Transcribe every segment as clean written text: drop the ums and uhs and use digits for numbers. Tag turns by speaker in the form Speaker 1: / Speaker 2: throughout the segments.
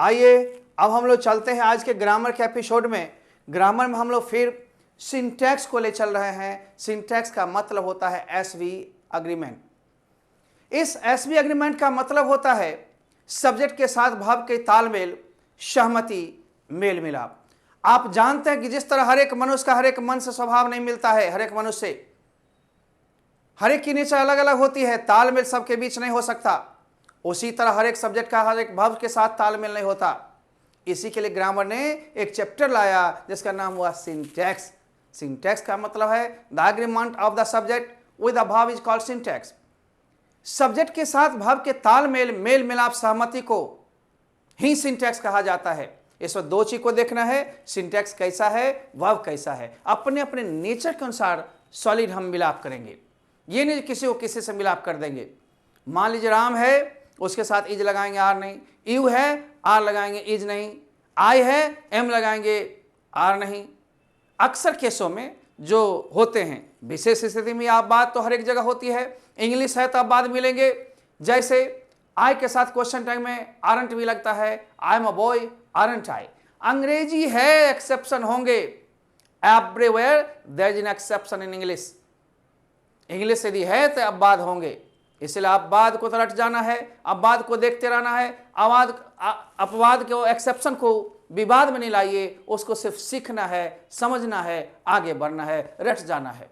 Speaker 1: आइए अब हम लोग चलते हैं आज के ग्रामर के एपिसोड में। ग्रामर में हम लोग फिर सिंटैक्स को ले चल रहे हैं। सिंटैक्स का मतलब होता है एसवी अग्रीमेंट। इस एसवी अग्रीमेंट का मतलब होता है सब्जेक्ट के साथ भाव के तालमेल, सहमति, मेल मिलाप। आप जानते हैं कि जिस तरह हर एक मनुष्य का हर एक मन से स्वभाव नहीं मिलता है, हर एक मनुष्य से हर एक की नेचर अलग अलग होती है, तालमेल सबके बीच नहीं हो सकता। उसी तरह हर एक सब्जेक्ट का हर एक भाव के साथ तालमेल नहीं होता। इसी के लिए ग्रामर ने एक चैप्टर लाया जिसका नाम हुआ सिंटैक्स। सिंटैक्स का मतलब है the agreement of the subject with the भाव इज कॉल्ड सिंटैक्स। सब्जेक्ट के साथ भाव के तालमेल, मेल मिलाप, सहमति को ही सिंटैक्स कहा जाता है। इसमें दो चीज को देखना है, सिंटैक्स कैसा है, वर्ब कैसा है। अपने अपने नेचर के अनुसार सॉलिड हम मिलाप करेंगे, ये नहीं किसी को किसी से मिलाप कर देंगे। मान लीजिए राम है, उसके साथ इज लगाएंगे, आर नहीं। यू है, आर लगाएंगे, इज नहीं। आई है, एम लगाएंगे, आर नहीं। अक्सर केसों में जो होते हैं, विशेष स्थिति में आप बात तो हर एक जगह होती है। इंग्लिश है तो आप बाद मिलेंगे, जैसे आई के साथ क्वेश्चन टैग में आरंट भी लगता है, I am a boy, aren't I. अंग्रेजी है, एक्सेप्शन होंगे। Everywhere there is an exception in English. English यदि है तो अब बाद होंगे, इसलिए आप बाद को तो रट जाना है, अब बाद को देखते रहना है। अपवाद के एक्सेप्शन को विवाद में नहीं लाइए, उसको सिर्फ सीखना है, समझना है, आगे बढ़ना है, रट जाना है।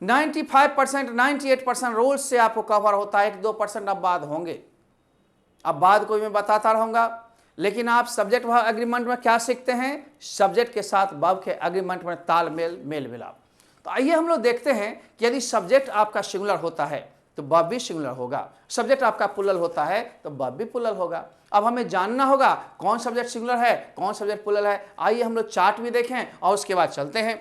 Speaker 1: 95% 98% रूल्स से आपको कवर होता है, 1-2% अब बाद होंगे। अब बाद को मैं बताता रहूंगा, लेकिन आप सब्जेक्ट वर्ब एग्रीमेंट में क्या सीखते हैं? सब्जेक्ट के साथ वर्ब के एग्रीमेंट में तालमेल, मेल मिलाप। तो आइए हम लोग देखते हैं कि यदि सब्जेक्ट आपका सिंगुलर होता है तो वर्ब भी सिंगुलर होगा, सब्जेक्ट आपका प्लुरल होता है तो वर्ब भी प्लुरल होगा। अब हमें जानना होगा कौन सब्जेक्ट सिंगुलर है, कौन सब्जेक्ट प्लुरल है। आइए हम लोग चार्ट भी देखें और उसके बाद चलते हैं।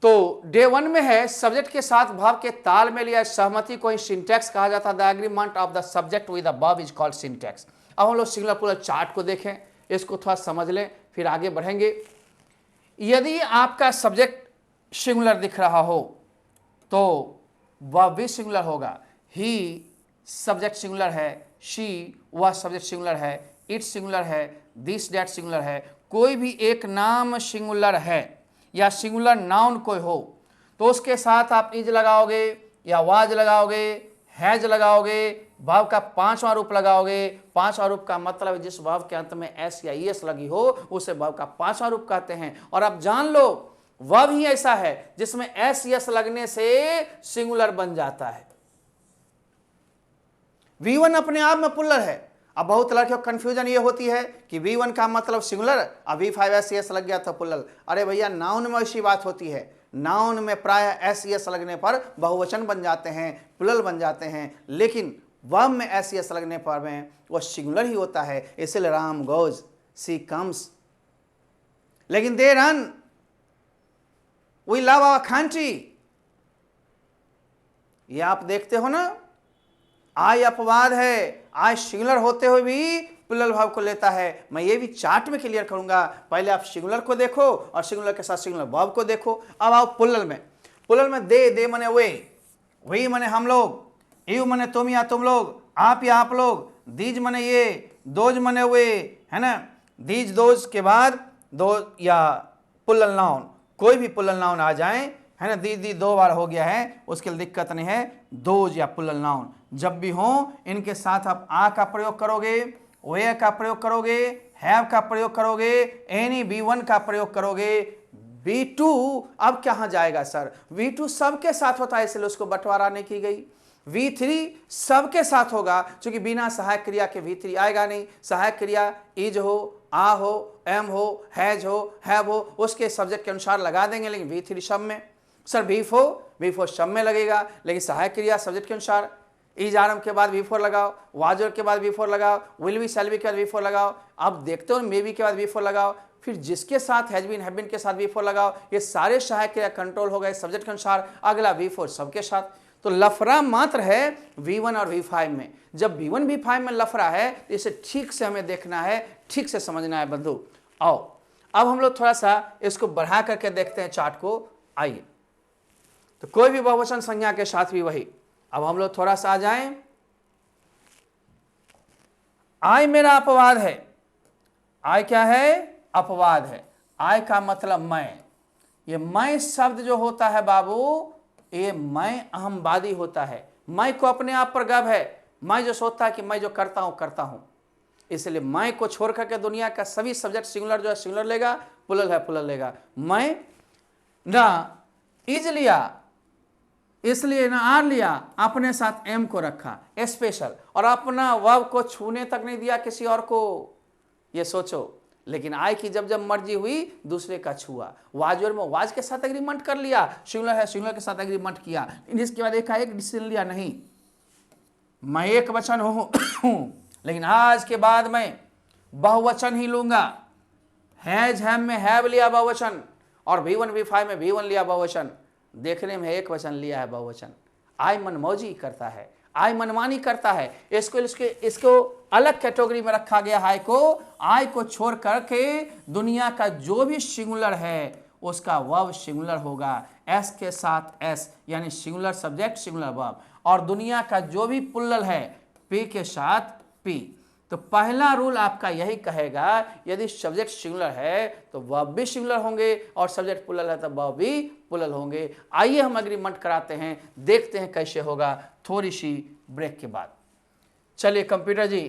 Speaker 1: तो डे 1 में है सब्जेक्ट के साथ भाव के तालमेल या सहमति को ही सिंटैक्स कहा जाता है। The agreement of the subject with the verb is called syntax. अब हम लोग सिंगुलर प्लुरल चार्ट को देखें, इसको थोड़ा समझ लें, फिर आगे बढ़ेंगे। यदि आपका सब्जेक्ट सिंगुलर दिख रहा हो तो वह भी सिंगुलर होगा। ही सब्जेक्ट सिंगुलर है, शी वह सब्जेक्ट सिंगुलर है, इट सिंगुलर है, दिस दैट सिंगुलर है। कोई भी एक नाम सिंगुलर है या सिंगुलर नाउन कोई हो तो उसके साथ आप इज लगाओगे या वाज लगाओगे, हैज लगाओगे, वर्ब का 5वां रूप लगाओगे। 5वां रूप का मतलब जिस वर्ब के अंत में एस या ईएस लगी हो उसे वर्ब का 5वां रूप कहते हैं। और अब जान लो वर्ब ही ऐसा है जिसमें एस यस लगने से सिंगुलर बन जाता है। V1 अपने आप में प्लुरल है। अब बहुत लड़कियों को कंफ्यूजन ये होती है कि V1 का मतलब सिंगुलर, अब V5 एस यस लग गया तो प्लुरल। अरे भैया, नाउन में ऐसी बात होती है, नाउन में प्राय एस यस लगने पर बहुवचन बन जाते हैं, प्लुरल बन जाते हैं, लेकिन वर्ब में एस यस लगने पर में वो सिंगुलर ही होता है। इसलिए राम गोज, सी कम्स, लेकिन they run, we love our country. ये आप देखते हो ना, आई अपवाद है, आई सिंगुलर होते हुए भी प्लुरल भाव को लेता है। मैं ये भी चार्ट में क्लियर करूंगा। पहले आप सिंगुलर को देखो और सिंगुलर के साथ सिंगुलर वर्ब को देखो। अब आओ प्लुरल में। प्लुरल में दे मने वे मने हम लोग, यू मने तुम या तुम लोग, आप या आप लोग, दीज मने ये, दोज मने वे, है ना। दीज दोज के बाद दो या प्लुरल नाउन, कोई भी प्लुरल नाउन आ जाए, है ना। दी 2 बार हो गया है, उसके लिए दिक्कत नहीं है। दोज या प्लुरल नाउन जब भी हो, इनके साथ आप आ का प्रयोग करोगे, वे का प्रयोग करोगे, हैव का प्रयोग करोगे, एनी V1 का प्रयोग करोगे। V2 अब कहाँ जाएगा सर? V2 सबके साथ होता है, इसलिए उसको बंटवारा नहीं की गई। V3 सबके साथ होगा, क्योंकि बिना सहायक क्रिया के V3 आएगा नहीं। सहायक क्रिया इज हो, आ हो, एम हो, हैज हो, हैव हो, उसके सब्जेक्ट के अनुसार लगा देंगे। लेकिन V3 सब में। सर V4 सब में लगेगा, लेकिन सहायक क्रिया सब्जेक्ट के अनुसार। इज आरम के बाद V4 लगाओ, वाजर के बाद V4 लगाओ, विल बी शैल बी के बाद V4 लगाओ। अब देखते हो मे बी के बाद V4 लगाओ, फिर जिसके साथ हैज बीन, हैव बीन के साथ V4 लगाओ। ये सारे सहायक क्रिया कंट्रोल हो गए सब्जेक्ट के अनुसार। अगला V4 सबके साथ। तो लफड़ा मात्र है V1 और V5 में। जब V1 V5 में लफड़ा है तो इसे ठीक से हमें देखना है, ठीक से समझना है बंधु। आओ अब हम लोग थोड़ा सा इसको बढ़ा करके देखते हैं चार्ट को। आइए, तो कोई भी बहुवचन संज्ञा के साथ भी वही। अब हम लोग थोड़ा सा आ जाएं, आई मेरा अपवाद है। आई क्या है? अपवाद है। आई का मतलब मैं। ये मैं शब्द जो होता है बाबू, ये मैं अहमवादी होता है। मैं को अपने आप पर गर्व है। मैं जो सोचता है कि मैं जो करता हूं। इसलिए मैं को छोड़ करके दुनिया का सभी सब्जेक्ट सिंगुलर जो है सिंगुलर लेगा, प्लुरल है प्लुरल लेगा। मैं ना इज लिया, इसलिए ना आर लिया, अपने साथ एम को रखा स्पेशल, और अपना वर्ब को छूने तक नहीं दिया किसी और को। ये सोचो। लेकिन आई की जब जब मर्जी हुई दूसरे का छुआ। वाज और में वाज के साथ एग्रीमेंट कर लिया, सिंगुलर है सिंगुलर के साथ एग्रीमेंट किया। इसके बाद एक डिसीजन लिया, नहीं मैं एक वचन हूं लेकिन आज के बाद मैं बहुवचन ही लूंगा। हैज हैम में हैव लिया बहुवचन, और V1 V5 में V1 लिया बहुवचन। देखने में एक वचन लिया है बहुवचन। आई मनमौजी करता है, आई मनमानी करता है। इसको अलग कैटेगरी में रखा गया है। आई को छोड़ करके दुनिया का जो भी सिंगुलर है उसका वर्ब सिंगुलर होगा, एस के साथ एस, यानी सिंगुलर सब्जेक्ट सिंगुलर वर्ब। और दुनिया का जो भी प्लुरल है पी के साथ पी। तो पहला रूल आपका यही कहेगा, यदि सब्जेक्ट सिंगुलर है तो वर्ब भी सिंगुलर होंगे, और सब्जेक्ट प्लुरल है तो वर्ब भी प्लुरल होंगे। आइए हम एग्रीमेंट कराते हैं, देखते हैं कैसे होगा थोड़ी सी ब्रेक के बाद। चलिए कंप्यूटर जी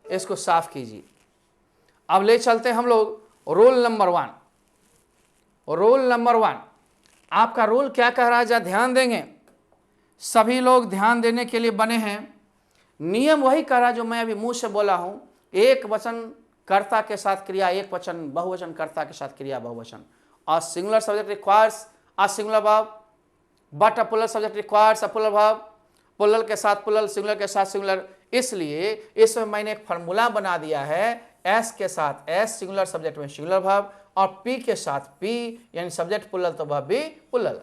Speaker 1: इसको साफ कीजिए। अब ले चलते हैं हम लोग रोल नंबर 1। रोल नंबर 1, आपका रोल क्या कह रहा है, जरा ध्यान देंगे। सभी लोग ध्यान देने के लिए बने हैं। नियम वही कह रहा जो मैं अभी मुंह से बोला हूं। एक वचन कर्ता के साथ क्रिया एक वचन, बहुवचन कर्ता के साथ क्रिया बहुवचन। और singular subject requires a singular verb, but a plural subject requires a plural verb. Plural के साथ प्लुरल, सिंगुलर के साथ सिंगुलर। इसलिए इसमें मैंने एक फार्मूला बना दिया है, एस के साथ एस सिंगुलर सब्जेक्ट में सिंगुलर वर्ब, और पी के साथ पी, यानी सब्जेक्ट प्लुरल तो वर्ब भी प्लुरल।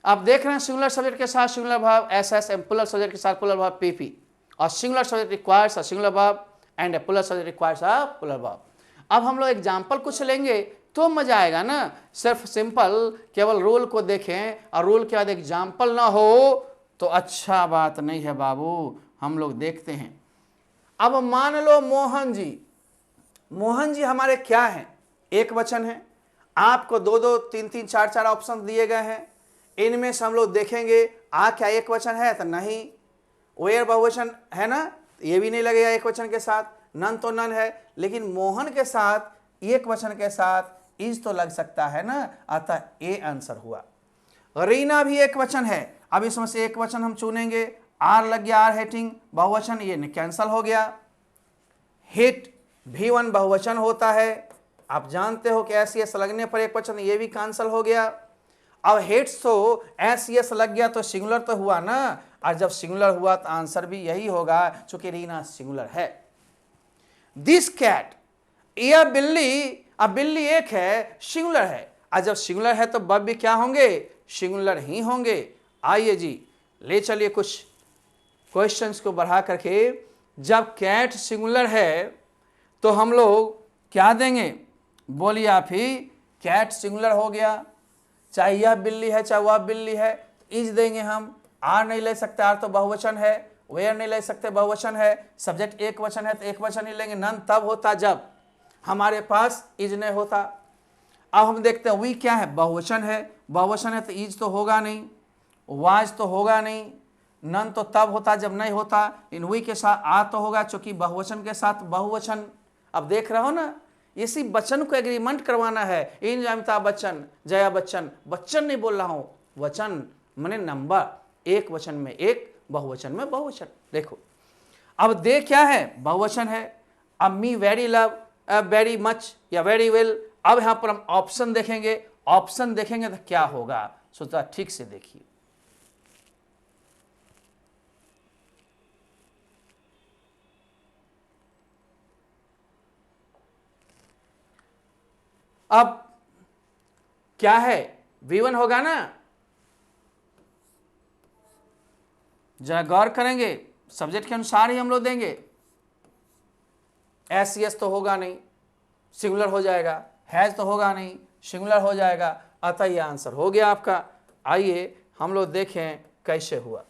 Speaker 1: अब देख रहे हैं सिंगुलर सब्जेक्ट के साथ singular verb S S, plural subject के साथ प्लुरल वर्ब पी पी, और singular subject requires a singular verb and plural subject requires a plural verb. अब हम लोग एग्जांपल कुछ लेंगे तो मजा आएगा ना। सिर्फ सिंपल केवल रूल को देखें और रूल के बाद एग्जांपल ना हो तो अच्छा बात नहीं है बाबू। हम लोग देखते हैं। अब मान लो मोहन जी हमारे क्या हैं, एक वचन है। आपको 2-2, 3-3, 4-4 ऑप्शन दिए गए हैं। इनमें से हम लोग देखेंगे आ क्या एक वचन है तो नहीं, वेयर बहुवचन है ना, ये भी नहीं लगेगा एक वचन के साथ, नन तो नन है। लेकिन मोहन के साथ एक वचन के साथ इज तो लग सकता है ना, अतः ए आंसर हुआ। रीना भी एक वचन है। अब इसमें से एक वचन हम चुनेंगे, आर लग गया, आर हेटिंग बहुवचन, ये कैंसल हो गया। हिट V1 बहुवचन होता है, आप जानते हो कि एस एस लगने पर एक वचन, ये भी कैंसल हो गया। अब हेट्स तो एस एस लग गया तो सिंगुलर तो हुआ ना, और जब सिंगुलर हुआ तो आंसर भी यही होगा चूंकि रीना सिंगुलर है। दिस कैट, यह बिल्ली, अब बिल्ली एक है सिंगुलर है, और जब सिंगुलर है तो वर्ब भी क्या होंगे, सिंगुलर ही होंगे। आइए जी ले चलिए कुछ क्वेश्चंस को बढ़ा करके। जब कैट सिंगुलर है तो हम लोग क्या देंगे, बोलिए आप ही। कैट सिंगुलर हो गया, चाहे यह बिल्ली है चाहे वह बिल्ली है, इज देंगे हम। आर नहीं ले सकते, आर तो बहुवचन है। वेयर नहीं ले सकते, बहुवचन है। सब्जेक्ट एक वचन है तो एक वचन ही लेंगे। नन तब होता जब हमारे पास इज नहीं होता। अब हम देखते हैं वी क्या है, बहुवचन है। बहुवचन है तो इज तो होगा नहीं, वाज तो होगा नहीं। नन तो तब होता जब नहीं होता। इन वी के साथ आ तो होगा चूंकि बहुवचन के साथ बहुवचन। अब देख रहे हो ना, इसी वचन को एग्रीमेंट करवाना है। इन अमिताभ बच्चन, जया बच्चन, बच्चन नहीं बोल रहा हूं, वचन माने नंबर, एक वचन में एक, बहुवचन में बहुवचन। देखो अब दे क्या है, बहुवचन है। अब me very love, very much या वेरी वेल। अब यहां पर हम ऑप्शन देखेंगे, ऑप्शन देखेंगे तो क्या होगा, सोचा ठीक से देखिए। अब क्या है, V1 होगा ना, जरा गौर करेंगे, सब्जेक्ट के अनुसार ही हम लोग देंगे। एस यस तो होगा नहीं, सिंगुलर हो जाएगा। हैज तो होगा नहीं, सिंगुलर हो जाएगा। अतः यह आंसर हो गया आपका। आइए हम लोग देखें कैसे हुआ।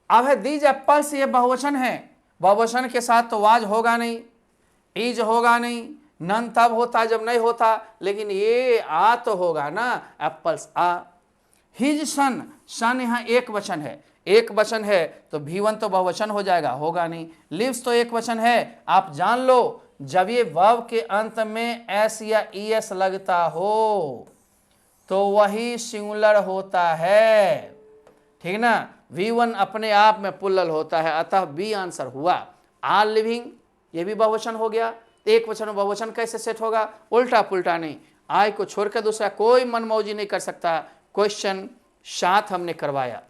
Speaker 1: अब है दीज एप्पल्स, ये बहुवचन है। बहुवचन के साथ तो वाज होगा नहीं, इज होगा नहीं, नन तब होता जब नहीं होता, लेकिन ये आ तो होगा ना, एप्पल्स आ। हिज सन, सन यहाँ एक वचन है, एक वचन है तो भी1 तो बहुवचन हो जाएगा, होगा नहीं। लिव्स तो एक वचन है, आप जान लो जब ये वर्ब के अंत में एस या ईएस लगता हो तो वही सिंगुलर होता है, ठीक ना। V1 अपने आप में पुल्लल होता है, अतः बी आंसर हुआ। आर लिविंग, ये भी बहुवचन हो गया। एक वचन में बहुवचन कैसे सेट होगा, उल्टा पुल्टा नहीं, आई को छोड़कर दूसरा कोई मनमौजी नहीं कर सकता। क्वेश्चन 7 हमने करवाया,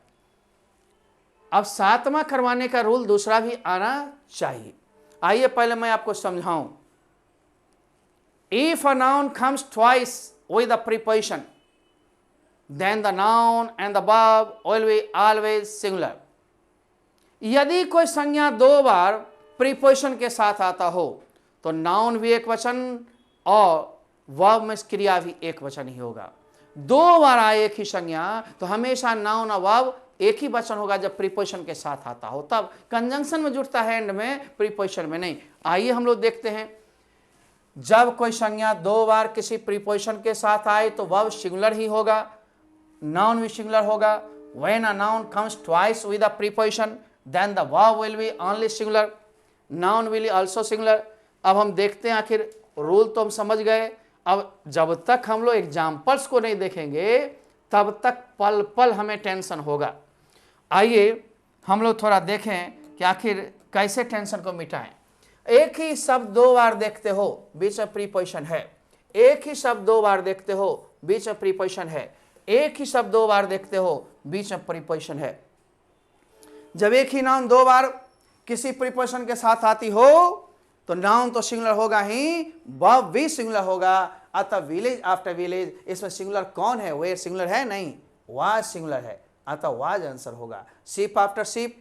Speaker 1: अब 7वां करवाने का रूल दूसरा भी आना चाहिए। आइए पहले मैं आपको समझाऊं। If a noun comes twice with a preposition, then the noun and the verb will be always singular। यदि कोई संज्ञा 2 बार प्रीपोजिशन के साथ आता हो तो नाउन भी एक वचन और वर्ब में क्रिया भी एक वचन ही होगा। 2 बार आए एक ही संज्ञा तो हमेशा नाउन और वर्ब एक ही वचन होगा जब प्रीपोजिशन के साथ आता हो, तब कंजंक्शन में जुड़ता है एंड में, प्रीपोजिशन में नहीं। आइए हम लोग देखते हैं, जब कोई संज्ञा 2 बार किसी प्रीपोजिशन के साथ आए तो वर्ब सिंगुलर ही होगा, noun भी सिंगुलर होगा। when a noun comes twice with a preposition then the verb will be only singular, noun will be also singular। अब हम देखते हैं, आखिर रूल तो हम समझ गए। अब जब तक हम लोग एग्जाम्पल्स को नहीं देखेंगे तब तक पल पल हमें टेंशन होगा। आइए हम लोग थोड़ा देखें कि आखिर कैसे टेंशन को मिटाएं। एक ही शब्द 2 बार देखते हो, बीच में प्रीपोजिशन है, एक ही शब्द 2 बार देखते हो, बीच में प्रीपोजिशन है, एक ही शब्द 2 बार देखते हो, बीच में प्रीपोजिशन है। जब एक ही नाउन 2 बार किसी प्रीपोजिशन के साथ आती हो तो नाउन तो सिंगुलर होगा ही, वर्ब भी सिंगुलर होगा। अतः विलेज आफ्टर विलेज, इसमें सिंगुलर कौन है, वेयर सिंगुलर है नहीं, वाज सिंगुलर है, अतः वाज आंसर होगा। Ship after ship,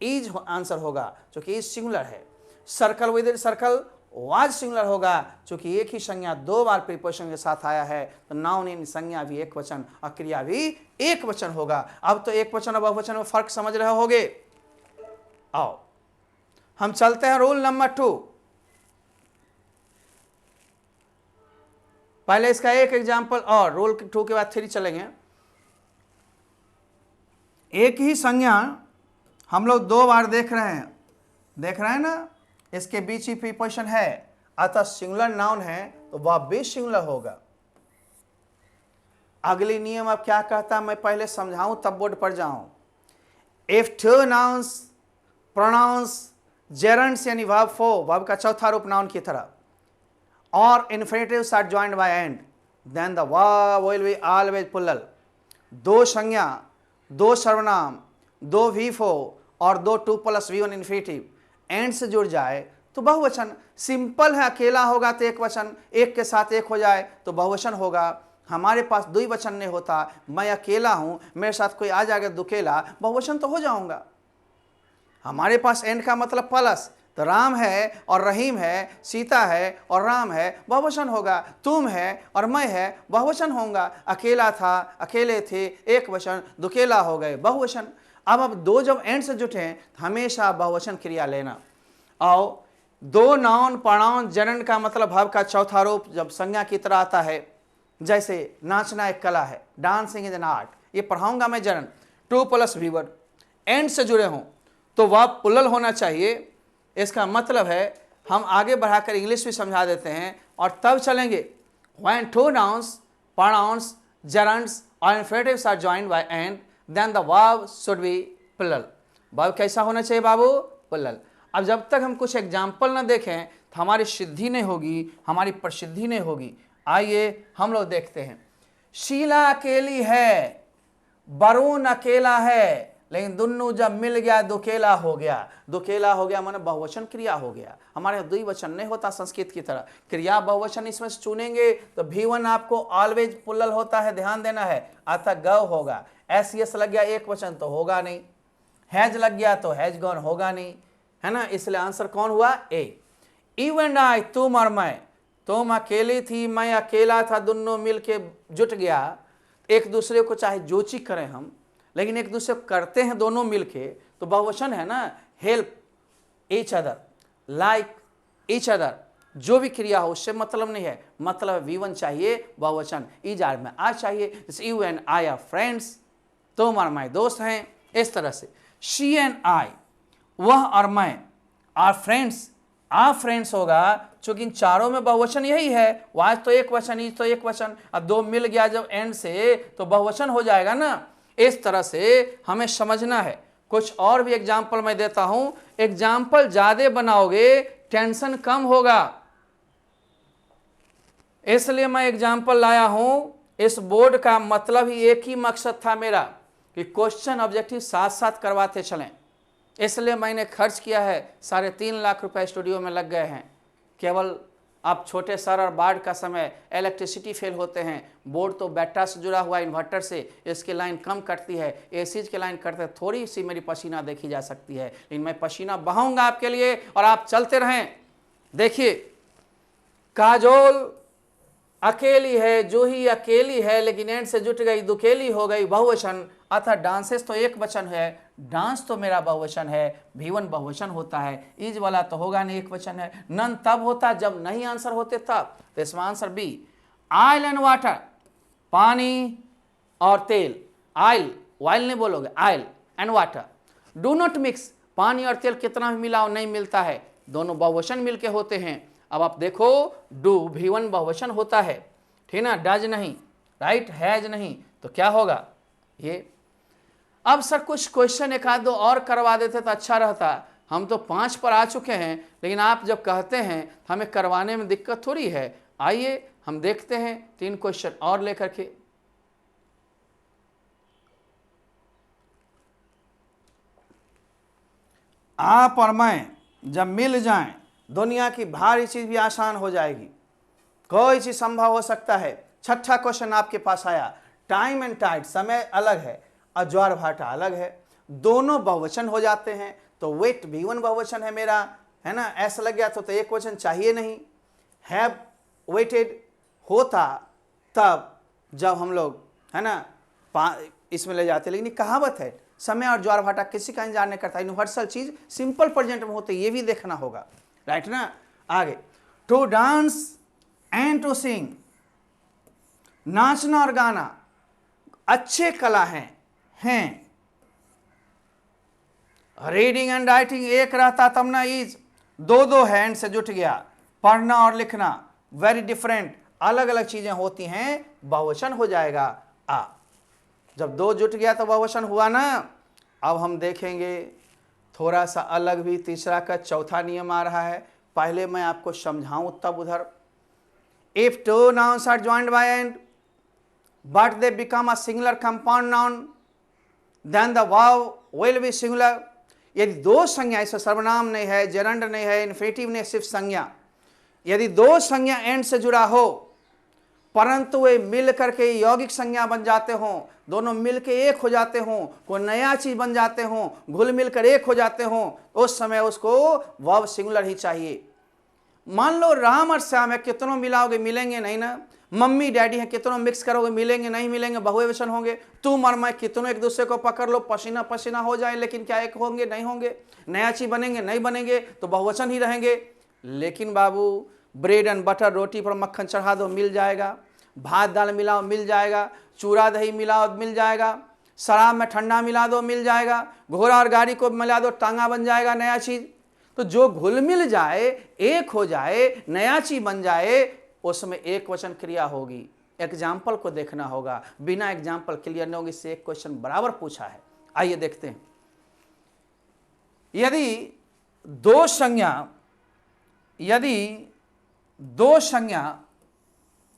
Speaker 1: is answer होगा क्योंकि इज सिंगुलर है। Circle with in circle, was singular होगा क्योंकि एक ही संज्ञा 2 बार प्रीपोजिशन के साथ आया है तो नाउन इन संज्ञा भी एक वचन और क्रिया भी एक वचन होगा। अब तो एक वचन और बहुवचन में फर्क समझ रहे होगे। आओ हम चलते हैं रूल नंबर 2। पहले इसका एक एग्जांपल और रूल 2 के बाद 3 चलेंगे। एक ही संज्ञा हम लोग 2 बार देख रहे हैं ना, इसके बीच ही प्रीपोजिशन है, अतः सिंगुलर नाउन है तो वह भी सिंगुलर होगा। अगली नियम अब क्या कहता है मैं पहले समझाऊं तब बोर्ड पर जाऊं। इफ 2 नाउन्स प्रोनाउंस जेरंड्स यानी वर्ब 4, वर्ब का चौथा रूप नाउन की तरह, और infinitives are joined by and then the verb will be always plural. 2 संज्ञा, 2 सर्वनाम, 2 V4 और 2 2 + V1 इन्फिनिटिव एंड से जुड़ जाए तो बहुवचन। सिंपल है, अकेला होगा तो एक वचन, एक के साथ एक हो जाए तो बहुवचन होगा। हमारे पास 2 वचन नहीं होता, मैं अकेला हूं, मेरे साथ कोई आ जाएगा दुकेला, बहुवचन तो हो जाऊंगा। हमारे पास एंड का मतलब प्लस, तो राम है और रहीम है, सीता है और राम है, बहुवचन होगा। तुम है और मैं है, बहुवचन होगा। अकेला था, अकेले थे, एक वचन, दुकेला हो गए, बहुवचन। अब 2 जब एंड से जुटे हैं हमेशा बहुवचन क्रिया लेना। और 2 नाउन प्रोनाउन जेरंड का मतलब वर्ब का चौथा रूप जब संज्ञा की तरह आता है, जैसे नाचना एक कला है, डांसिंग इज एन आर्ट, ये पढ़ाऊंगा मैं जेरंड। 2 + V1 एंड से जुड़े हों तो वर्ब प्लुरल होना चाहिए। इसका मतलब है हम आगे बढ़ाकर इंग्लिश भी समझा देते हैं और तब चलेंगे। व्हेन 2 नाउन्स प्रोनाउंस जेरंड्स और infinitives are joined by and then the verb should be plural. Verb कैसा होना चाहिए बाबू, प्लुरल। अब जब तक हम कुछ एग्जाम्पल ना देखें तो हमारी सिद्धि नहीं होगी, हमारी प्रसिद्धि नहीं होगी। आइए हम लोग देखते हैं। शीला अकेली है, वरुण अकेला है, लेकिन दोनों जब मिल गया दुकेला हो गया। दुकेला हो गया माने बहुवचन क्रिया हो गया। हमारे यहाँ 2 वचन नहीं होता संस्कृत की तरह, क्रिया बहुवचन इसमें से चुनेंगे तो V1 आपको ऑलवेज प्लुरल होता है, ध्यान देना है। अतः गव होगा, एस लग गया एक वचन तो होगा नहीं, हैज लग गया तो हैज गॉन होगा नहीं, है ना। इसलिए आंसर कौन हुआ, ए। यू एंड आई, तुम और मैं, तुम अकेली थी, मैं अकेला था, दोनों मिल के जुट गया। एक दूसरे को चाहे जो चीज करें हम, लेकिन एक दूसरे को करते हैं दोनों मिलके तो बहुवचन है ना। Help, each other, like each other, जो भी क्रिया हो उससे मतलब नहीं है, मतलब V1 चाहिए बहुवचन, इज आर में आज चाहिए, जैसे you and I R friends, तुम और मैं दोस्त हैं, इस तरह से शी एंड आई, वह और मैं, आर फ्रेंड्स, आ फ्रेंड्स होगा, चूंकि इन चारों में बहुवचन यही है, आज तो एक वचन, इज तो एक वचन, अब दो मिल गया जब एंड से तो बहुवचन हो जाएगा ना। इस तरह से हमें समझना है। कुछ और भी एग्जाम्पल मैं देता हूं, एग्जाम्पल ज्यादा बनाओगे टेंशन कम होगा, इसलिए मैं एग्जाम्पल लाया हूं। इस बोर्ड का मतलब ही एक ही मकसद था मेरा कि क्वेश्चन ऑब्जेक्टिव साथ साथ करवाते चलें, इसलिए मैंने खर्च किया है, 3.5 लाख रुपए स्टूडियो में लग गए हैं। केवल अब छोटे सर और बाढ़ का समय इलेक्ट्रिसिटी फेल होते हैं, बोर्ड तो बैटरी से जुड़ा हुआ इन्वर्टर से, इसकी लाइन कम कटती है, एसीज की लाइन कटते, थोड़ी सी मेरी पसीना देखी जा सकती है, लेकिन मैं पसीना बहाऊंगा आपके लिए और आप चलते रहें। देखिए, काजोल अकेली है, जूही अकेली है, लेकिन एंड से जुट गई, दुकेली हो गई, बहुवचन, अतः डांसेस तो एक वचन है, डांस तो मेरा बहुवचन है, V1 बहुवचन होता है, इज वाला तो होगा नहीं, एक वचन है। नन तब होता जब नहीं आंसर होते तब, तो इसमें answer B, oil and water, पानी और तेल, ऑयल, ऑयल नहीं बोलोगे, oil and water, do not mix, पानी और तेल कितना भी मिलाओ नहीं मिलता है, दोनों बहुवचन मिलके होते हैं। अब आप देखो, डू V1 बहुवचन होता है, ठीक ना, डज नहीं, राइट, हैज नहीं, तो क्या होगा ये। अब सर कुछ क्वेश्चन एक आध दो और करवा देते तो अच्छा रहता, हम तो 5 पर आ चुके हैं, लेकिन आप जब कहते हैं हमें करवाने में दिक्कत थोड़ी है। आइए हम देखते हैं 3 क्वेश्चन और लेकर के। आप और मैं जब मिल जाएं, दुनिया की भारी चीज भी आसान हो जाएगी, कोई चीज संभव हो सकता है। छठा क्वेश्चन आपके पास आया, टाइम एंड टाइड, समय अलग है और ज्वार भाटा अलग है, दोनों बहुवचन हो जाते हैं, तो वेट V1 बहुवचन है मेरा, है ना, ऐसा लग गया तो एक वचन चाहिए नहीं। हैव वेटेड होता तब जब हम लोग, है ना, इसमें ले जाते, लेकिन कहावत है, समय और ज्वार भाटा किसी का इंतजार नहीं करता, यूनिवर्सल चीज सिंपल प्रेजेंट में होते, ये भी देखना होगा, राइट ना। आगे, to dance and to sing, नाचना और गाना अच्छे कला हैं। रीडिंग एंड राइटिंग एक रहता तब ना, इज दो हैंड से जुट गया, पढ़ना और लिखना वेरी डिफरेंट, अलग अलग चीजें होती हैं, बहुवचन हो जाएगा आ। जब 2 जुट गया तो बहुवचन हुआ ना। अब हम देखेंगे थोड़ा सा अलग भी, तीसरा का चौथा नियम आ रहा है, पहले मैं आपको समझाऊं तब उधर। If 2 nouns are joined by and but they become a singular compound noun, then the verb will be singular। यदि 2 संज्ञा, इससे सर्वनाम नहीं है, जेरंड नहीं है, इन्फिनेटिव नहीं, सिर्फ संज्ञा, यदि 2 संज्ञा एंड से जुड़ा हो परंतु वे मिल करके यौगिक संज्ञा बन जाते हों, दोनों मिल के एक हो जाते हों, कोई नया चीज बन जाते हों, घुल मिलकर एक हो जाते हों, उस समय उसको वर्ब सिंगुलर ही चाहिए। मान लो राम और श्याम है, कितनों मिलाओगे मिलेंगे नहीं ना। मम्मी डैडी है, कितनों मिक्स करोगे मिलेंगे नहीं मिलेंगे, बहुवचन होंगे। तुम और मैं कितनों एक दूसरे को पकड़ लो, पसीना पसीना हो जाए, लेकिन क्या एक होंगे नहीं होंगे, नया चीज बनेंगे नहीं बनेंगे, तो बहुवचन ही रहेंगे। लेकिन बाबू ब्रेड एंड बटर, रोटी पर मक्खन चढ़ा दो मिल जाएगा, भात दाल मिलाओ मिल जाएगा, चूड़ा दही मिलाओ मिल जाएगा, शराब में ठंडा मिला दो मिल जाएगा, घोड़ा और गाड़ी को मिला दो टांगा बन जाएगा नया चीज। तो जो घुल मिल जाए, एक हो जाए, नया चीज बन जाए, उसमें एक वचन क्रिया होगी। एग्जाम्पल को देखना होगा, बिना एग्जाम्पल क्लियर नहीं होगी। इससे एक क्वेश्चन बराबर पूछा है, आइए देखते हैं। यदि दो संज्ञा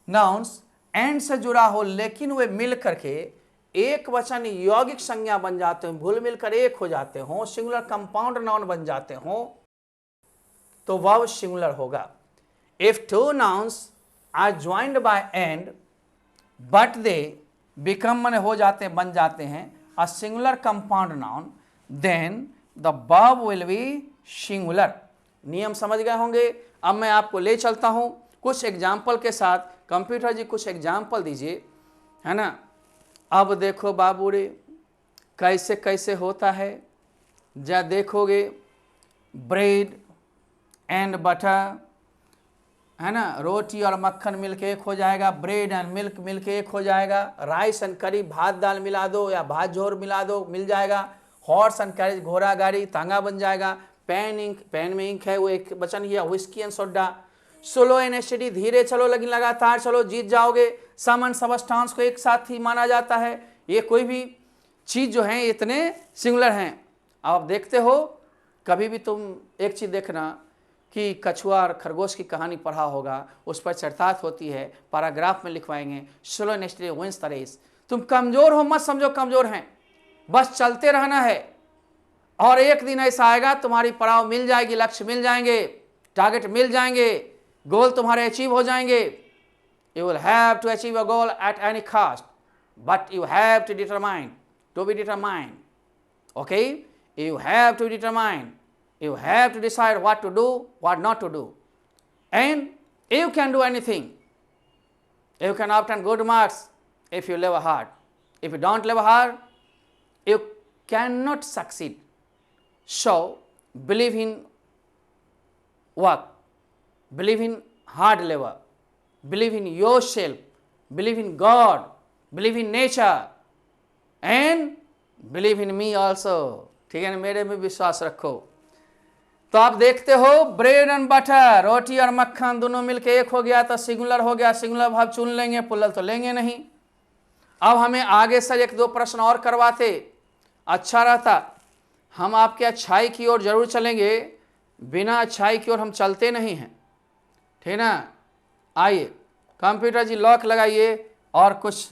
Speaker 1: नाउन्स एंड से जुड़ा हो, लेकिन वे मिल करके एक वचन यौगिक संज्ञा बन जाते हो, घुल मिलकर एक हो जाते हो, सिंगुलर कंपाउंड नाउन बन जाते हो, तो वर्ब सिंगुलर होगा। If 2 nouns are joined by and but they become, माने हो जाते बन जाते हैं, a singular compound noun, then the verb will be singular। नियम समझ गए होंगे। अब मैं आपको ले चलता हूं कुछ एग्जाम्पल के साथ। कंप्यूटर जी कुछ एग्जाम्पल दीजिए, है ना। अब देखो बाबू रे कैसे कैसे होता है, जा देखोगे ब्रेड एंड बटर, है ना, रोटी और मक्खन मिलके एक हो जाएगा, ब्रेड एंड मिल्क मिलके एक हो जाएगा, राइस एंड करी, भात दाल मिला दो या भात झोर मिला दो, मिल जाएगा, हॉर्स एंड कैरेज, घोड़ा गाड़ी, तांगा बन जाएगा, पेन इंक, पेन में इंक है वो एक वचन किया, whisky and soda, slow and study, धीरे चलो लेकिन लगातार चलो, जीत जाओगे, सम एंड सबस्टांस को एक साथ ही माना जाता है। ये कोई भी चीज जो है इतने सिंगुलर हैं। आप देखते हो, कभी भी तुम एक चीज देखना कि कछुआ और खरगोश की कहानी पढ़ा होगा, उस पर चर्चात होती है, पैराग्राफ में लिखवाएंगे, slow and study wins the race. तुम कमजोर हो मत समझो कमजोर हैं, बस चलते रहना है और एक दिन ऐसा आएगा तुम्हारी पड़ाव मिल जाएगी, लक्ष्य मिल जाएंगे, टारगेट मिल जाएंगे, गोल तुम्हारे अचीव हो जाएंगे। You will have to achieve a goal at any cost, but you have to determine, to be determine, okay, you have to determine, you have to decide what to do, what not to do, and you can do anything. You can obtain good marks if you live hard. If you don't live hard, you cannot succeed. So believe in work, believe in hard labor, believe in yourself, believe in God, believe in nature, and believe in me also. ठीक है ना, मेरे में विश्वास रखो। तो आप देखते हो ब्रेड एंड बटर, रोटी और मक्खन दोनों मिलके एक हो गया तो सिंगुलर हो गया, सिंगुलर भाव चुन लेंगे, प्लुरल तो लेंगे नहीं। अब हमें आगे से एक दो प्रश्न और करवाते अच्छा रहता। हम आपके अच्छाई की ओर जरूर चलेंगे, बिना अच्छाई की ओर हम चलते नहीं हैं, ठीक ना। आइए कंप्यूटर जी लॉक लगाइए और कुछ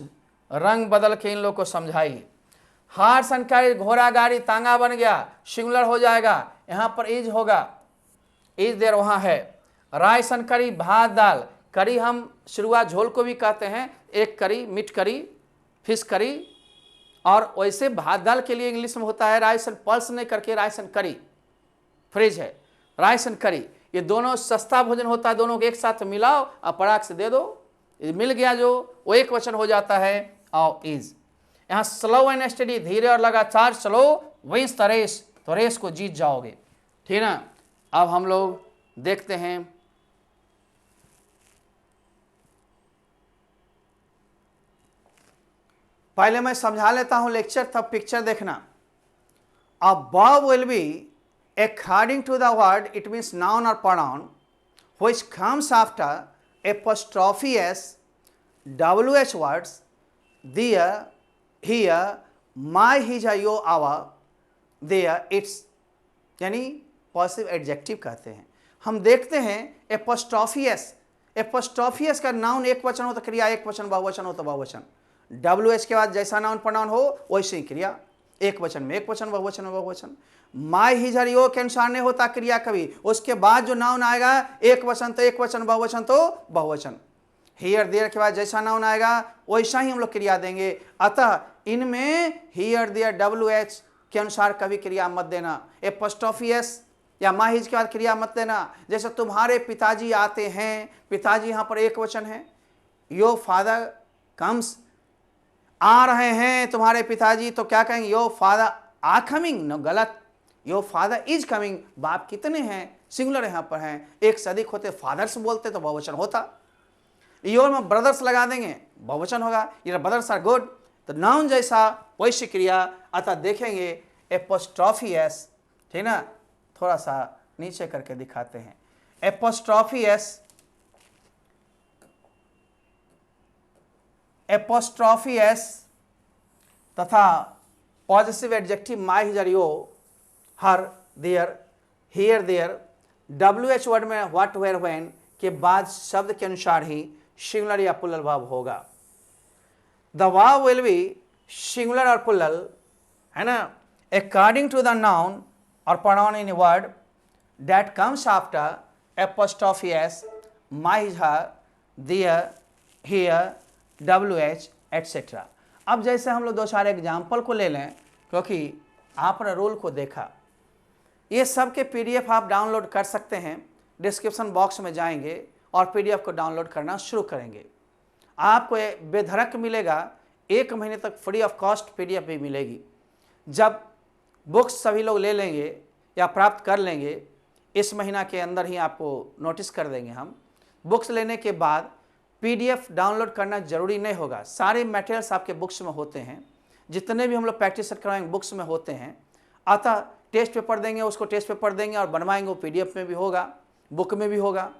Speaker 1: रंग बदल के इन लोगों को समझाइए। हार्स एंड कैरेज, घोड़ा गाड़ी, तांगा बन गया, सिंगुलर हो जाएगा, यहाँ पर इज होगा, इज देर वहाँ है। राइस एंड करी, भात दाल, करी हम शुरुआत झोल को भी कहते हैं, एक करी, मीट करी, फिश करी, और वैसे भात दाल के लिए इंग्लिश में होता है राइस एंड पल्स नहीं करके राइस एंड करी, फ्रिज है, राइस एंड करी, ये दोनों सस्ता भोजन होता है, दोनों को एक साथ मिलाओ और पराग से दे दो, मिल गया जो वो एक वचन हो जाता है और इज। यहाँ स्लो एंड स्टडी, धीरे और लगातार चलो, विंस द रेस, तो रेस को जीत जाओगे, ठीक ना। अब हम लोग देखते हैं पहले मैं समझा लेता हूं लेक्चर, तब पिक्चर देखना। अब verb will be according to the word, it means noun or pronoun which comes after apostrophe s, wh words, there, here, my, his, your, our, there, its, यानी पॉजिटिव एडजेक्टिव कहते हैं। हम देखते हैं apostrophe s, एपोस्ट्रोफियस का noun एक वचन हो तो क्रिया एक वचन, बहुवचन हो तो बहुवचन। WH के बाद जैसा नाउन प्रोनाउन हो वैसे ही क्रिया, एक वचन में एक वचन, बहुवचन में बहुवचन। माय, हिज, हर, योर के अनुसार नहीं होता क्रिया कभी, उसके बाद जो नाउन आएगा एक वचन तो एक वचन, बहुवचन तो बहुवचन। हियर देयर के बाद जैसा नाउन आएगा वैसा ही हम लोग क्रिया देंगे। अतः इनमें हियर देयर WH के अनुसार कभी क्रिया मत देना, एपोस्ट्रोफियस या माहिज के बाद क्रिया मत देना। जैसे तुम्हारे पिताजी आते हैं, पिताजी यहाँ पर एक वचन है, योर फादर कम्स, आ रहे हैं तुम्हारे पिताजी, तो क्या कहेंगे, your father are coming, no गलत, योर फादर इज कमिंग। बाप कितने हैं, सिंगुलर यहाँ पर हैं, एक से अधिक होते फादर्स बोलते तो बहुवचन होता। योर में ब्रदर्स लगा देंगे बहुवचन होगा, योर ब्रदर्स आर गुड, तो नाउन जैसा वैश्य क्रिया। अतः देखेंगे एपोस्ट्रोफियस, ठीक ना, थोड़ा सा नीचे करके दिखाते हैं। एपोस्ट्रोफियस, एपोस्ट्रोफियस तथा positive adjective my, his, your, her, their, here, their, WH word में व्हाट, वेयर, व्हेन के बाद शब्द के अनुसार ही सिंगुलर या प्लुरल वर्ब होगा। The verb will be singular और प्लुरल, है ना, अकॉर्डिंग टू द नाउन और pronoun in word that comes after apostrophe s, my, his, her, their, here, WH etcetera. अब जैसे हम लोग दो चार एग्जाम्पल को ले लें, क्योंकि आपने रूल को देखा, ये सब के PDF आप डाउनलोड कर सकते हैं। डिस्क्रिप्शन बॉक्स में जाएंगे और PDF को डाउनलोड करना शुरू करेंगे। आपको बेधड़क मिलेगा, 1 महीने तक फ्री ऑफ कॉस्ट PDF भी मिलेगी। जब बुक्स सभी लोग ले लेंगे, या प्राप्त कर लेंगे, इस महीना के अंदर ही आपको नोटिस कर देंगे हम। बुक्स लेने के बाद PDF डाउनलोड करना जरूरी नहीं होगा, सारे मटेरियल्स आपके बुक्स में होते हैं, जितने भी हम लोग प्रैक्टिस करवाएंगे बुक्स में होते हैं। अतः टेस्ट पेपर देंगे, उसको टेस्ट पेपर देंगे और बनवाएंगे, वो PDF में भी होगा, बुक में भी होगा।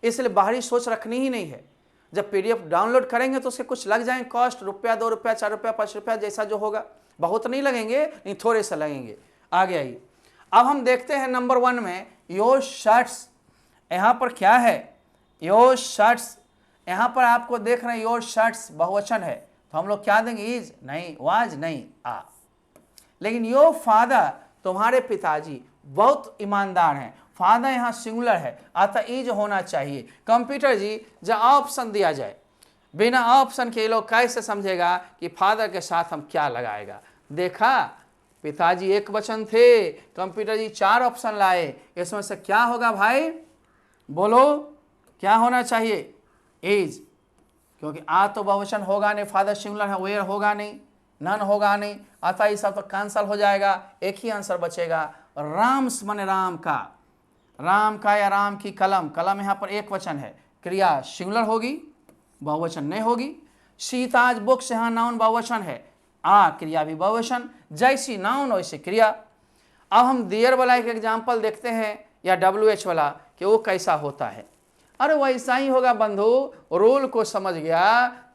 Speaker 1: इसलिए बाहरी सोच रखनी ही नहीं है। जब PDF डाउनलोड करेंगे तो उसके कुछ लग जाएंगे कॉस्ट, रुपया 2 रुपया 4 रुपया 5 रुपया जैसा जो होगा, बहुत नहीं लगेंगे, नहीं थोड़े से लगेंगे। आगे आइए, अब हम देखते हैं नंबर 1 में योर शर्ट्स। यहाँ पर क्या है? Your shirts. यहाँ पर आपको देख रहे हैं योर शर्ट्स बहुवचन है, तो हम लोग क्या देंगे? इज नहीं, वाज नहीं, आ। लेकिन योर फादर, तुम्हारे पिताजी बहुत ईमानदार हैं, फादर यहाँ सिंगुलर है, अतः इज होना चाहिए। कंप्यूटर जी जब ऑप्शन दिया जाए, बिना ऑप्शन के ये लोग कैसे समझेगा कि फादर के साथ हम क्या लगाएगा? देखा, पिताजी एक वचन थे, कंप्यूटर जी 4 ऑप्शन लाए, इसमें से क्या होगा भाई? बोलो क्या होना चाहिए? इज, क्योंकि आ तो बहुवचन होगा नहीं, फादर सिंगुलर है, वेयर होगा नहीं, नन होगा नहीं, अतः ये सब तो कैंसल हो जाएगा, एक ही आंसर बचेगा। राम्स माने राम का, राम का या राम की कलम, कलम यहाँ पर एक वचन है, क्रिया सिंगुलर होगी, बहुवचन नहीं होगी। सीताज बुक्स, यहाँ नाउन बहुवचन है, आ क्रिया भी बहुवचन, जैसी नाउन वैसी क्रिया। अब हम देयर वाला एक एग्जाम्पल देखते हैं, या WH वाला, कि वो कैसा होता है। अरे वैसा ही होगा बंधु, रूल को समझ गया,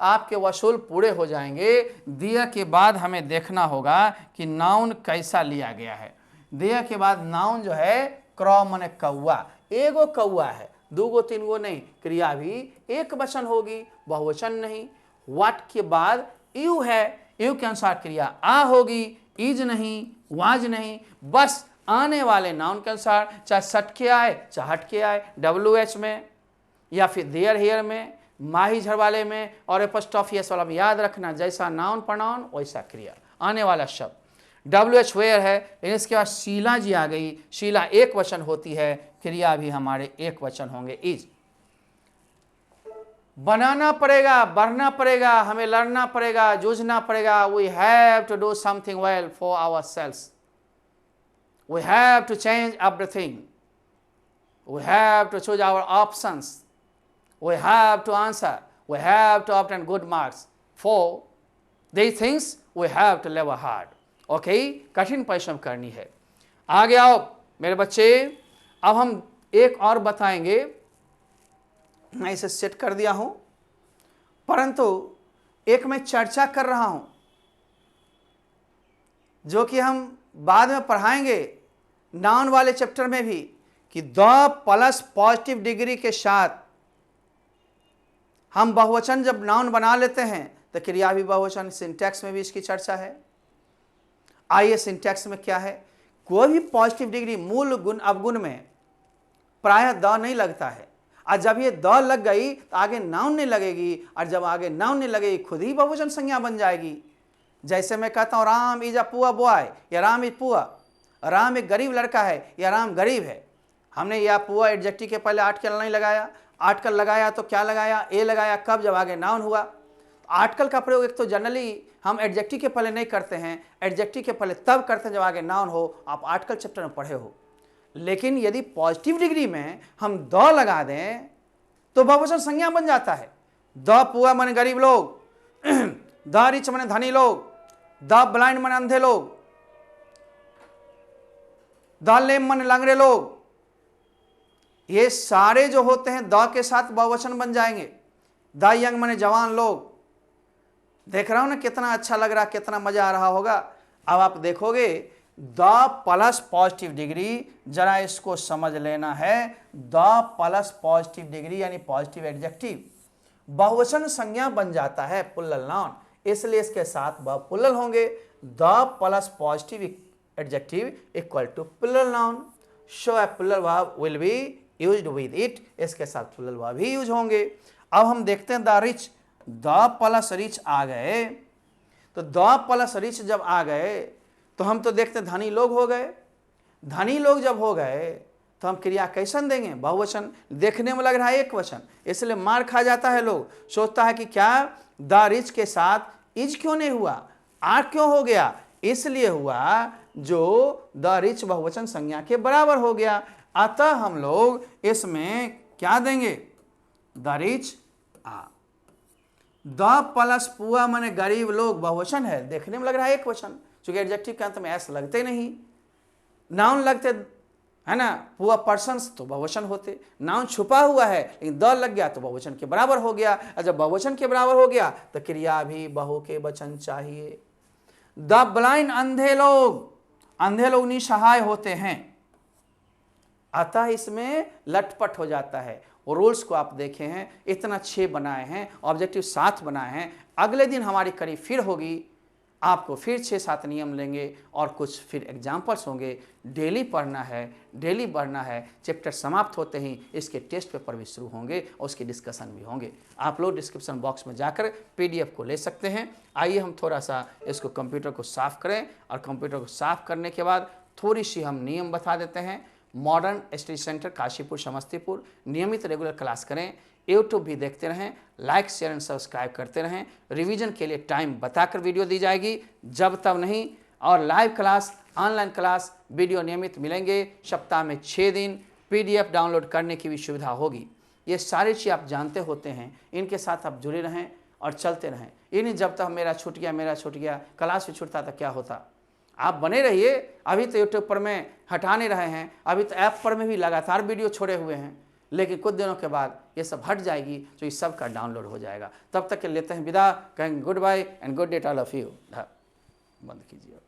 Speaker 1: आपके वसूल पूरे हो जाएंगे। दिया के बाद हमें देखना होगा कि नाउन कैसा लिया गया है। दिया के बाद नाउन जो है क्रॉ माने कौआ, एगो कौआ है, 2 गो 3 गो नहीं, क्रिया भी एक वचन होगी, बहुवचन नहीं। व्हाट के बाद यू है, यू के अनुसार क्रिया आ होगी, इज नहीं, वाज नहीं, बस आने वाले नाउन के अनुसार, चाहे सट के आए चाहे हट के आए, WH में या फिर देयर हेयर में, माही झर वाले में और एपोस्ट्रोफी एस वाला में। याद रखना, जैसा नाउन प्रोनाउन वैसा क्रिया, आने वाला शब्द। WH वेयर है, इसके बाद शीला जी आ गई, शीला एक वचन होती है, क्रिया भी हमारे एक वचन होंगे, इज। बनाना पड़ेगा, बढ़ना पड़ेगा, हमें लड़ना पड़ेगा, जूझना पड़ेगा। We have to do something well for ourselves, we have to change everything, we have to choose our options, we have to answer, we have to obtain good marks. For these things we have to labor hard. Okay? कठिन परिश्रम करनी है। आगे आओ मेरे बच्चे, अब हम एक और बताएंगे। मैं इसे सेट कर दिया हूं, परंतु एक मैं चर्चा कर रहा हूं जो कि हम बाद में पढ़ाएंगे नाउन वाले चैप्टर में भी, कि द प्लस पॉजिटिव डिग्री के साथ हम बहुवचन जब नाउन बना लेते हैं तो क्रिया भी बहुवचन। सिंटैक्स में भी इसकी चर्चा है। आइए सिंटैक्स में क्या है? कोई भी पॉजिटिव डिग्री मूल गुण अवगुण में प्रायः द नहीं लगता है, और जब ये द लग गई तो आगे नाउन नहीं लगेगी, और जब आगे नाउन नहीं लगेगी खुद ही बहुवचन संज्ञा बन जाएगी। जैसे मैं कहता हूँ Ram is a poor boy, या राम इज पुअर, राम एक गरीब लड़का है या राम गरीब है। हमने या पुअर एडजेक्टिव के पहले आर्टिकल नहीं लगाया, आर्टिकल लगाया तो क्या लगाया? ए लगाया। कब? जब आगे नाउन हुआ। आर्टिकल का प्रयोग एक तो जनरली हम एडजेक्टिव के पहले नहीं करते हैं, एडजेक्टिव के पहले तब करते हैं जब आगे नाउन हो। आप आर्टिकल चैप्टर में पढ़े हो। लेकिन यदि पॉजिटिव डिग्री में हम द लगा दें तो बहुवचन संज्ञा बन जाता है। द पुअर माने गरीब लोग, द रिच माने धनी लोग, द ब्लाइंड माने अंधे लोग, द लेम माने लंगड़े लोग। ये सारे जो होते हैं द के साथ बहुवचन बन जाएंगे। द यंग माने जवान लोग। देख रहा हूं ना कितना अच्छा लग रहा, कितना मजा आ रहा होगा। अब आप देखोगे द प्लस पॉजिटिव डिग्री, जरा इसको समझ लेना है। द प्लस पॉजिटिव डिग्री यानी पॉजिटिव एडजेक्टिव बहुवचन संज्ञा बन जाता है, प्लुरल नाउन, इसलिए इसके साथ प्लुरल होंगे। The plus positive adjective equal to plural noun, so a plural verb will be used with it, इसके साथ प्लुरल वर्ब भी यूज होंगे। अब हम देखते हैं the rich, the plus rich आ गए, तो द प्लस रिच जब आ गए तो हम तो देखते हैं धनी लोग हो गए। धनी लोग जब हो गए तो हम क्रिया कैसन देंगे? बहुवचन। देखने में लग रहा है एक वचन, इसलिए मार खा जाता है। लोग सोचता है कि क्या द रिच के साथ इज क्यों नहीं हुआ, आर क्यों हो गया? इसलिए हुआ जो द रिच बहुवचन संज्ञा के बराबर हो गया। अतः हम लोग इसमें क्या देंगे, द रिच आ। द प्लस पुआ माने गरीब लोग बहुवचन है, देखने में लग रहा है एक वचन, क्योंकि एडजेक्टिव के अंत में एस लगते नहीं, नाउन लगते है ना, पुआ पर्सन्स तो बहुवचन होते, नाउन छुपा हुआ है लेकिन द लग गया तो बहुवचन के बराबर हो गया। और जब बहुवचन के बराबर हो गया तो क्रिया भी बहु के वचन चाहिए। द ब्लाइंड अंधे लोग निसहाय होते हैं, अतः इसमें लटपट हो जाता है। और रूल्स को आप देखे हैं, इतना 6 बनाए हैं, ऑब्जेक्टिव 7 बनाए हैं। अगले दिन हमारी कड़ी फिर होगी, आपको फिर 6-7 नियम लेंगे और कुछ फिर एग्जाम्पल्स होंगे। डेली पढ़ना है, डेली बढ़ना है। चैप्टर समाप्त होते ही इसके टेस्ट पेपर भी शुरू होंगे और उसके डिस्कशन भी होंगे। आप लोग डिस्क्रिप्शन बॉक्स में जाकर PDF को ले सकते हैं। आइए हम थोड़ा सा इसको कंप्यूटर को साफ़ करें, और कंप्यूटर को साफ़ करने के बाद थोड़ी सी हम नियम बता देते हैं। Modern study centre Kashipur Samastipur, नियमित रेगुलर क्लास करें, यूट्यूब भी देखते रहें, लाइक शेयर एंड सब्सक्राइब करते रहें। रिवीजन के लिए टाइम बताकर वीडियो दी जाएगी, जब तब नहीं। और live class, online class, video नियमित मिलेंगे। सप्ताह में 6 दिन PDF डाउनलोड करने की भी सुविधा होगी। ये सारी चीज़ आप जानते होते हैं, इनके साथ आप जुड़े रहें और चलते रहें। ये नहीं जब तक मेरा छूट गया, क्लास भी छूटता तो क्या होता। आप बने रहिए। अभी तो यूट्यूब पर में हटा नहीं रहे हैं, अभी तो ऐप पर में भी लगातार वीडियो छोड़े हुए हैं, लेकिन कुछ दिनों के बाद ये सब हट जाएगी तो इस सब का डाउनलोड हो जाएगा। तब तक के लेते हैं विदा, कहेंगे good bye and good day to all of you. बंद कीजिए।